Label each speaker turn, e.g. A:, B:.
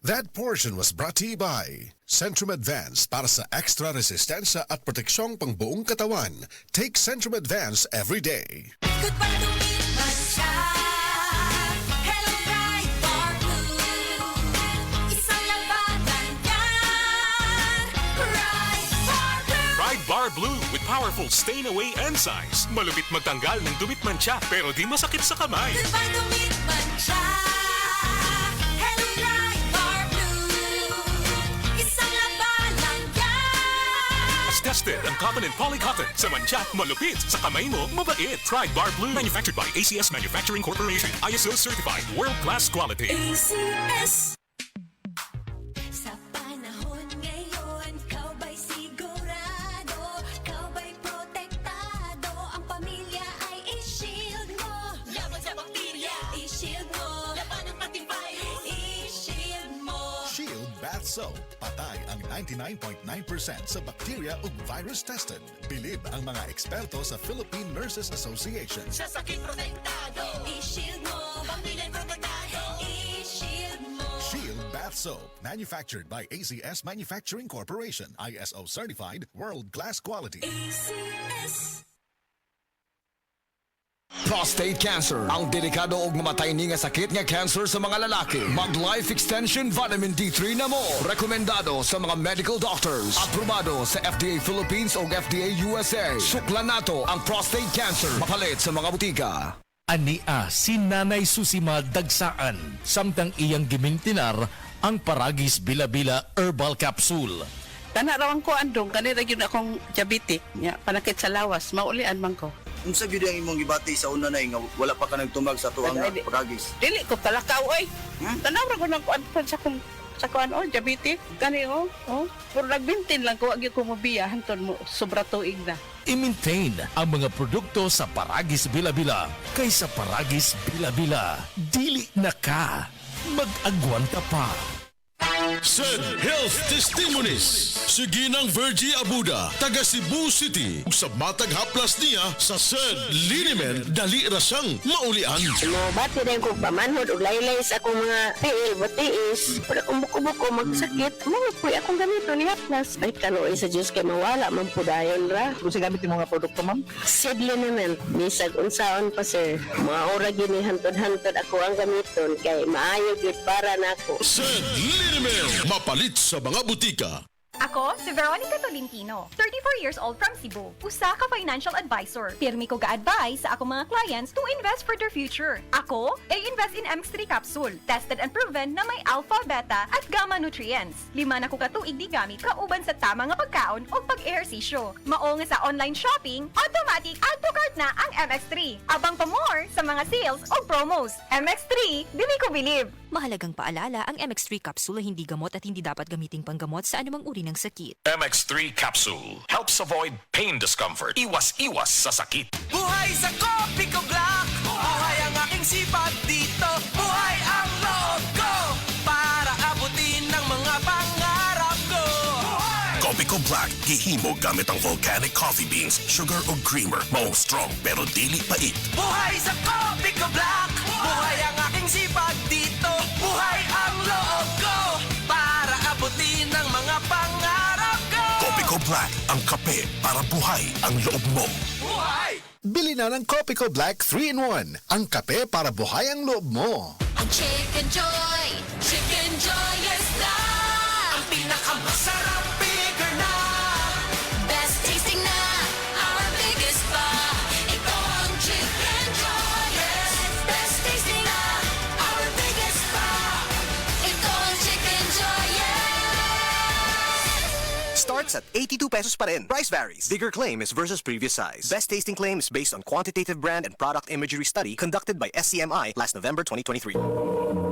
A: That portion was brought to you by Centrum Advance para sa extra resistensya at proteksyong pangbuong katawan. Take Centrum Advance every day.
B: Ikot pa lumipas siya. Hello, Pride Bar Blue. Isang labanan yan. Pride Bar Blue.
C: Pride Bar Blue with powerful stain-away enzymes. Malupit magtanggal ng dumit mancha pero di masakit sa kamay.
B: Ikot pa lumipas siya. Hello, Pride Bar Blue. Isang labanan yan.
C: As tested ang cotton and polycotton. Sa mancha, malupit. Sa kamay mo, mabait. Pride Bar Blue. Manufactured by ACS Manufacturing Corporation. ISO certified. World-class quality.
B: ACS. Sa panahon ngayon, kau ba'y sigurado? Kau ba'y protektado? Ang pamilya ay i-shield mo. Laban sa bakterya, i-shield mo. Laban ng matibay, i-shield mo.
A: Shield Bath Soap. Patay ang 99.9% sa bacteria ug virus tested. Bilib ang mga eksperto sa Philippine Nurses Association.
B: Sa sakit protektado, i-shield mo. Pamilya'y protektado, i-shield mo.
A: Shield Bath Soap. Manufactured by ACS Manufacturing Corporation. ISO certified. World-class quality.
B: ACS.
D: Prostate cancer, ang delikado ug mamatay ni nga sakit nga cancer sa mga lalaki. Mag Life Extension Vitamin D3 na mo. Rekomendado sa mga medical doctors. Aprobado sa FDA Philippines ug FDA USA. Suklan nato ang prostate cancer. Mapalit sa mga butika.
E: Ania si Nanay Susima Dagsaan samtang iyang gimintinar ang Paragis Bila-Bila Herbal Capsule.
F: Tanarawan ko andong kanira gyud akong diabetic nya panakit sa lawas maulian man ko.
G: Unsa gyud ang imong gibati sa una nay nga wala pa ka nagtumag sa tuang Paragis?
F: Dili ko talakaw oy. Tanawra ko nang kuan sa kuan diabetic kani puro nagbintin lang ko gyud ko mobiya hantud mo sobra tuig na.
E: I-maintain ang mga produkto sa Paragis Bila-Bila kaysa Paragis Bila-Bila. Dili na ka. Mag-agwanta pa.
H: Said Health Testimonies. Sige ng Virgie Abuda, taga Cebu City. Sa matag haplas niya sa Said Linimen, dali rasang maulian.
I: Bati rin ko pamanhod o laylay sa akong mga tiil, batiis. Para kung buko-buko magsakit, mga puy akong ganito ni haplas. Ay kanoy sa Diyos kay mawala, mampudayon ra.
F: Kung sa gamit yung mga produkto ma'am?
I: Said Linimen, bisag unsaon pa sir. Mga ora gini hantod-hantod ako ang gamiton kay maayo gyud para nako.
H: Said Linimen, mapalit sa mga butika.
J: Ako, si Veronica Tolentino, 34 years old from Cebu. Usa ka financial advisor. Pirmi ko ga-advise sa akong mga clients to invest for their future. Ako, ay invest in MX3 capsule. Tested and proven na may alpha, beta, at gamma nutrients. 5 na ko katuig di gamit kauban sa tama nga pagkaon o pag-ehersisyo. Mao nga sa online shopping, automatic add to cart na ang MX3. Abang pa more sa mga sales o promos. MX3, dili ko believe.
K: Mahalagang paalala, ang MX3 capsule ay hindi gamot at hindi dapat gamiting panggamot sa anumang uri ng sakit.
C: MX3 Capsule helps avoid pain discomfort. Iwas-iwas sa sakit.
B: Buhay sa Kopi Ko Black. Buhay ang aking sipag dito. Buhay ang loob ko para abutin ang mga pangarap ko.
H: Kopi Ko Black, gihimo gamit ang volcanic coffee beans, sugar o creamer. Mao strong pero dili pait.
B: Buhay sa Kopi Ko Black. Buhay ang aking sipag dito. Buhay ang loob ko para abutin ang mga pangarap ko.
H: Kopi Ko Black, ang kape para buhay ang loob mo.
B: Buhay!
A: Bili na ng Kopi Ko Black 3-in-1. Ang kape para buhay ang loob mo.
B: Ang Chicken Joy yes na. Ang pinakamasarap bigger na. Best tasting na, our biggest pa. Ito ang Chicken Joy, yes. Best tasting na, our biggest pa. Ito ang Chicken Joy, yes.
L: Starts at 82 pesos pa rin. Price varies. Bigger claim is versus previous size. Best tasting claim is based on quantitative brand and product imagery study conducted by SCMI last November 2023.